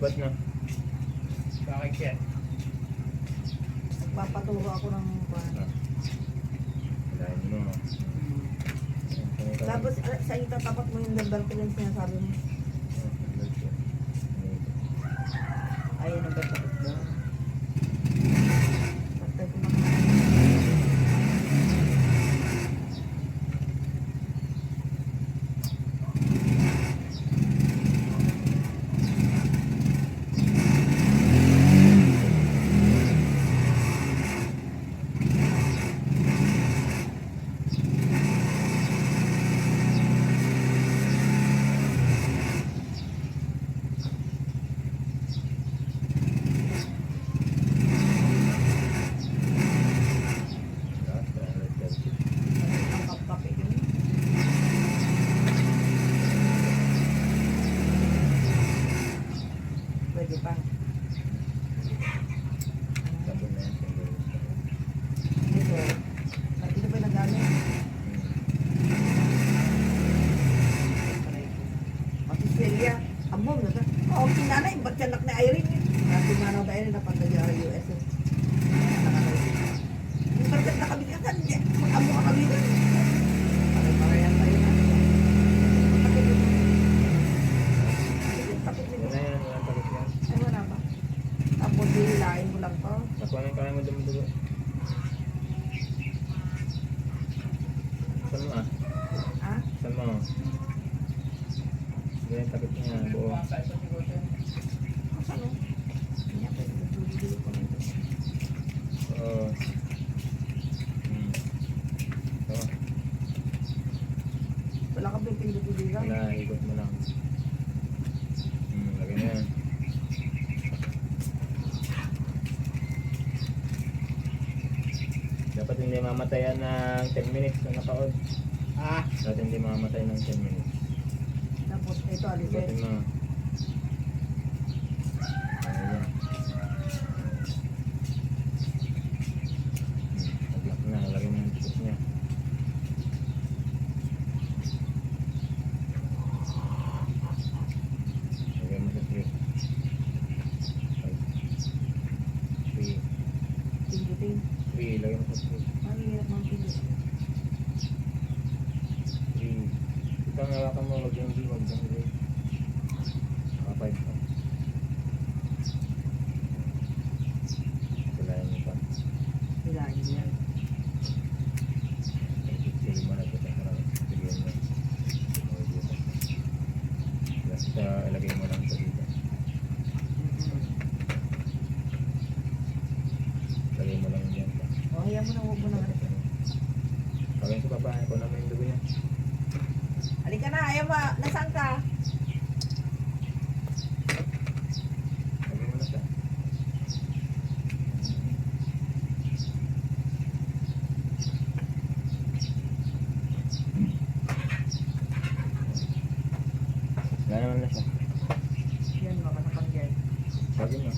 Lipat na. Bakit yan? Nagpapaturo ako ng Ah. Kailangan mo. Tapos sa itatapat mo yung number ko yung sinasabi mo. Ayun ang tapat mo. Patay ko mga. Pwede pa. Ito. Ito pa yung nagamit. Pati Celia. Among na ta. Oo, sinanay. Ba't siya nak na Irene? Kasi manaw tayo na pagka sa US. Ba't siya nakabigatan? Mag-among ka kami doon. Pare-parehan tayo na. Tapos Yan na yan, walang takot yan. ay, wala ba? Tapos hihilain mo lang to. Nakuha na yung kaya mo dumudugo. Saan mo ah? Ha? Saan mo? Ganyan takot niya, buo. Ano? Hindi ako nagdudulo ko nito. Oo. Oo. Wala ka ba yung pinduduligan? Wala, ikot mo lang. Lagay na yan. Dapat hindi mamatayan ng 10 minutes na naka-on. Ah, Dapat hindi mamamatay ng 10 minutes. Tapos ito, alisin. Ikutin mo. Ayan. Nag-lock na, lagay mo yung push niya. Lagay mo sa 3. 3. Pindutin. 3, lagay mo sa 3. Ang hirap mga pindutin. 3. Ito ang hawakan mo, wag yung D, wag yung D. Naka 5 pa. Kailangan mo pa. Hilahin yan. Sige mo na ito. Bigyan mo. Basta ilagay mo lang ito dito. Lagay mo lang yan. O, hiyan mo na, huwag mo na. Pagin sa babae ko naman yung dugo niya. Halika na, ayaw mo. Nasaan ka? Lagay mo na siya. Gano'n na siya. Yan, mga nakapagyan. Sabi mo.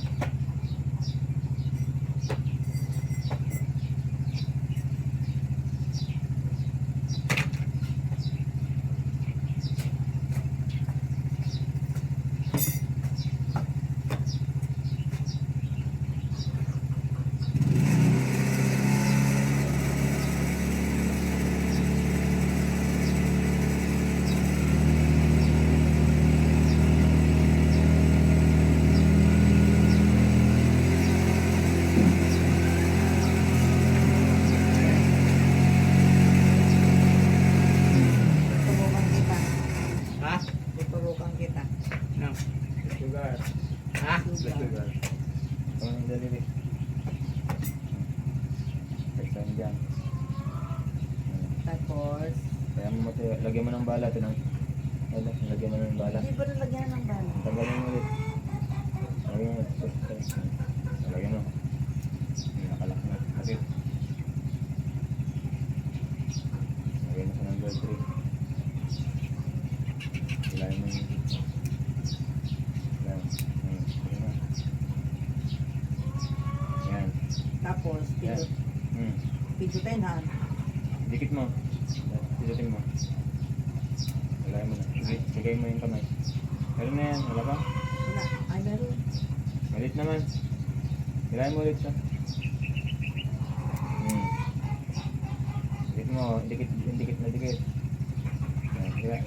Tuturukan kita. ha? Tuturukan kita. No. Sugar. Ha? Sugar. Ito ang daliri. Pagsan dyan. Tapos, Kaya mo mati, lagyan mo ng bala. Ito nang, lagyan mo ng bala. hindi ba nalagyan ng bala? Tanggalin mo ulit. Lagyan mo. Lagyan mo. Nakalak na. Kapit. Lagyan mo sa number 3. Hilahin mo yung dito. Yan. Sige na. Yan. Tapos, Yan. pindutin ha. Dikit mo. Pilutin mo. Hilahin mo na. Sige, sigay mo yung kamay. Meron na yan. Wala ba? Wala. Ay, meron. Malit naman. Hilahin mo ulit siya. Dikit mo, dikit na dikit. Yan, higa.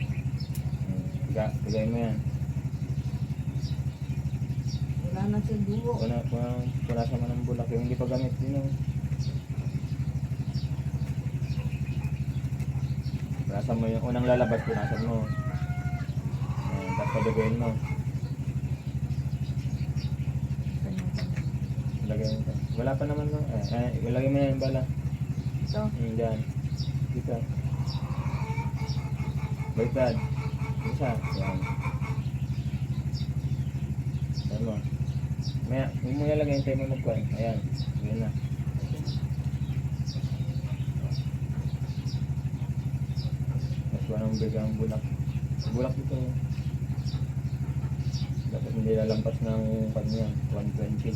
Higain mo yan. Wala na siyang dugo. Punasan mo ng bulak yung hindi pa gamit din oh. Punasan mo yung unang lalabas, punasan mo. Ayan, tapos paduguin mo. Ilagay mo ito. Wala pa naman no. Ilagay mo na yung bala. Ito. Diyan. Dito. Baliktad. Isa. Yan. Ayan mo. Maya, huwag mo ilagay yung tayo mo magkuhan. Ayan. Yun na. Mas walang bigang bulak. Bulak dito. Dapat hindi lalampas ng kanya. 120.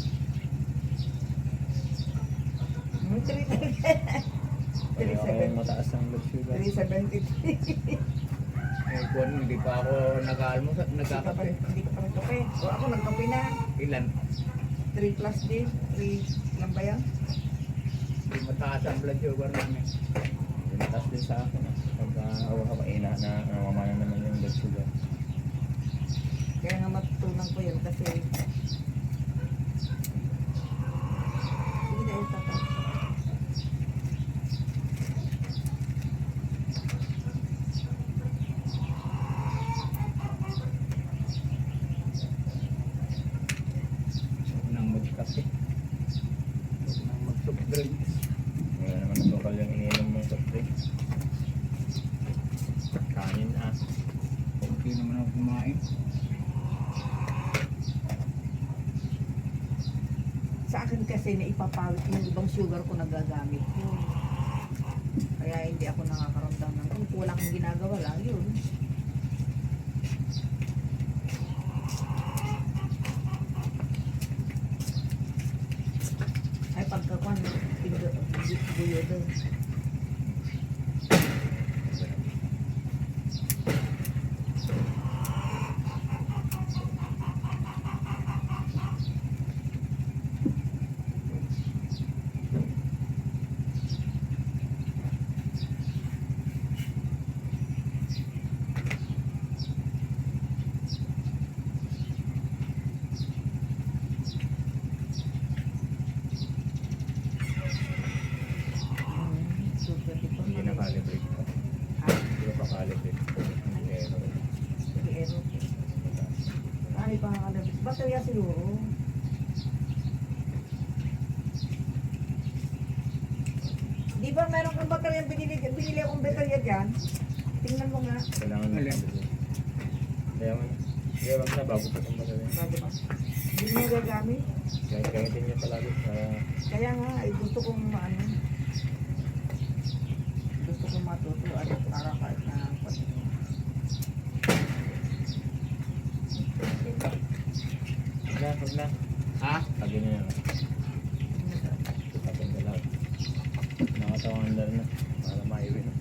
370. Mataas ang blood sugar. 373. Eh, kung hindi pa ako nag-almusal, nagkakape. Hindi ka pa nagkape. O ako nagkape na. Ilan? 3 plus din. 3 lang ba yan? Hindi mataas ang blood sugar namin. Mataas din sa akin. Pagka hawa-hawain na namamana naman yung blood sugar. Kaya nga matutunan ko yun kasi hindi dahil tata. Huwag nang magkape. Huwag nang mag-soft drinks. Wala naman ang lokal yung iniinom mong soft drinks. Kanin ah. Hindi naman ako kumain. Sa akin kasi naipapawit yung ibang sugar ko nagagamit yun. Kaya hindi ako nakakaramdam ng kung kulang ang ginagawa lang yun. Ay pagkakuan, buyo doon. Super dito. Hindi na calibrate ka. Hindi ka pa calibrate. Pero, Ay, pangakalabit. Baterya siguro. Di ba meron kang baterya binili akong baterya dyan? Tingnan mo nga. kailangan mo Alin? calibrate. Kaya mo na. Kaya wag na bago pa itong basahin. Bago ba? Hindi mo gagamit. Kaya gamitin niya palagi para Kaya nga, ay gusto kong ano. Gusto kong matuto at para kahit na pati. Huwag na. Ha? Sabi niya na. Tapos na lang. Nakatawang andar na. Para maiwi na.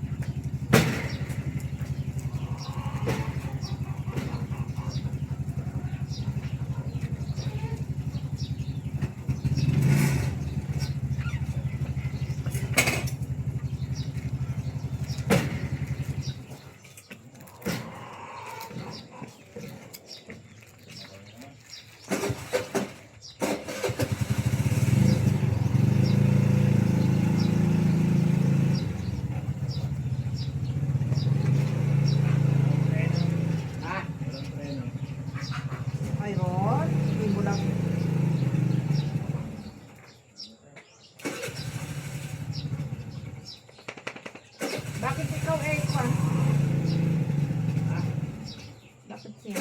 Ha? Mayroon. Hindi mo lang. Bakit ikaw eh, Juan? Ha? Bakit siya?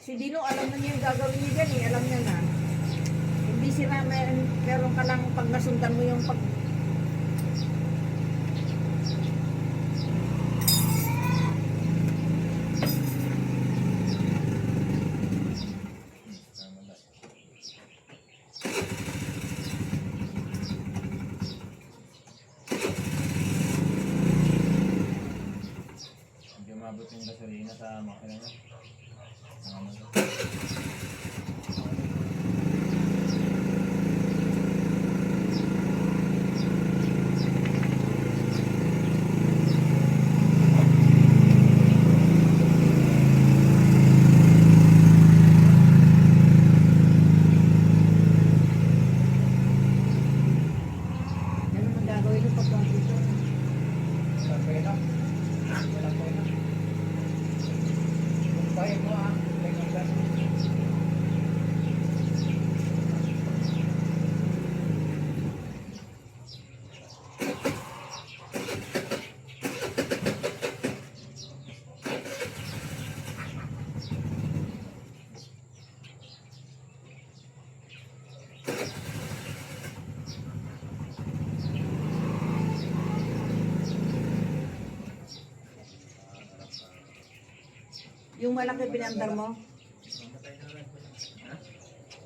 Si Dino, alam na niya yung gagawin niya dyan eh. Alam niya na. Hindi sila, meron ka lang pag nasundan mo yung pag... Ikot yung gasolina sa makina niya. Ano to? Yan naman gagawin ng pagkong dito. Walang pera. Walang pera. Kung kaya mo may magkano. Yung malaki pinandar mo,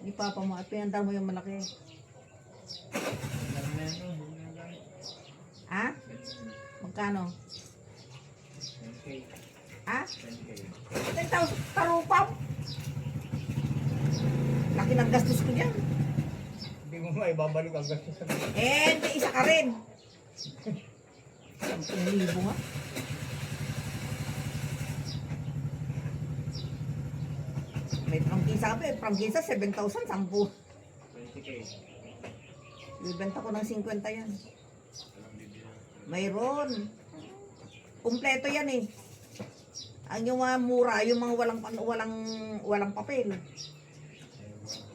ni papa mo at pinandar mo yung malaki. Ano na yan, no? Hindi na gamit. Ha? Magkano? 10K. Ha? 10K. 10,000 tarupam. Laki ng gastos ko dyan. Hindi mo maibabalik ang gastos sa mga. Eh, di isa ka rin. 10,000 nga. May prangkisa pa eh. Prangkisa 7,000, 10. 20K. Bibenta ko ng 50 yan. Mayroon. Kumpleto yan eh. Ang yung mga mura, yung mga walang papel.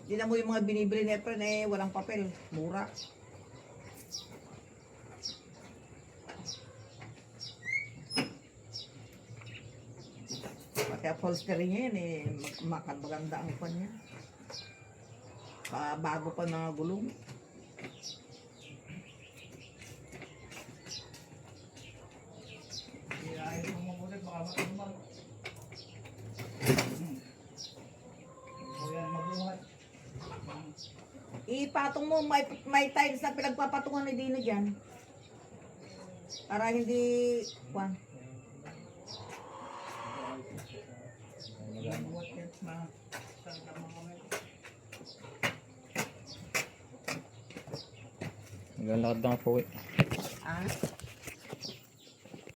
Hindi na mo yung mga binibili na Efren eh, walang papel. Mura. Pati upholstery niya yan eh, makaganda ang pan niya. Bago pa mga gulong. Ayaw mo mabulit, baka matumbang. O yan, mabuhat. Ipatong mo, may tiles na pinagpapatungan ni Dino dyan. Para hindi, kwan. Mabuhat yan, saan ka mga kamay. Maglalakad na po eh. Ah?